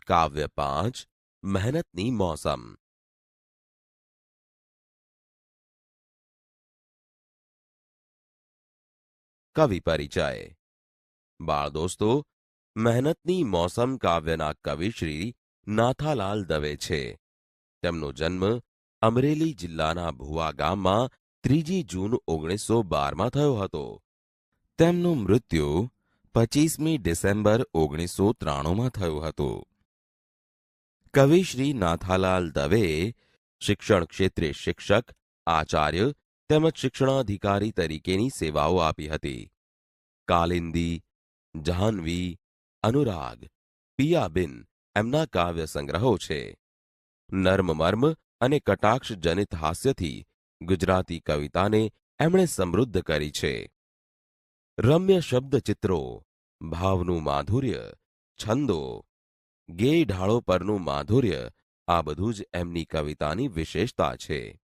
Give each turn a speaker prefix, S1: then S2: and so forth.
S1: કાવ્ય 5 મહેનતની મોસમ. કવિ પરિચય. બાળ દોસ્તો, મહેનતની મોસમ કાવ્યના કવિ શ્રી નાથાલાલ દવે છે. તેમનો જન્મ અમરેલી જિલ્લાના ભુવા ગામમાં 3 જૂન 1912માં થયો હતો. તેમનું મૃત્યુ 25મી ડિસેમ્બર 1993માં થયું હતું. કવિ શ્રી નાથાલાલ દવેએ શિક્ષણ ક્ષેત્રે શિક્ષક, આચાર્ય તેમજ શિક્ષણાધિકારી તરીકેની સેવાઓ આપી હતી. કાલિંદી, જાહ્નવી, અનુરાગ, પિયાબિન એમના કાવ્ય સંગ્રહો છે. નર્મમર્મ અને કટાક્ષજનિત હાસ્યથી ગુજરાતી કવિતાને એમણે સમૃદ્ધ કરી છે. રમ્ય શબ્દચિત્રો, ભાવનું માધુર્ય, છંદો, ગેય ઢાળો પરનું માધુર્ય આ બધું જ એમની કવિતાની વિશેષતા છે.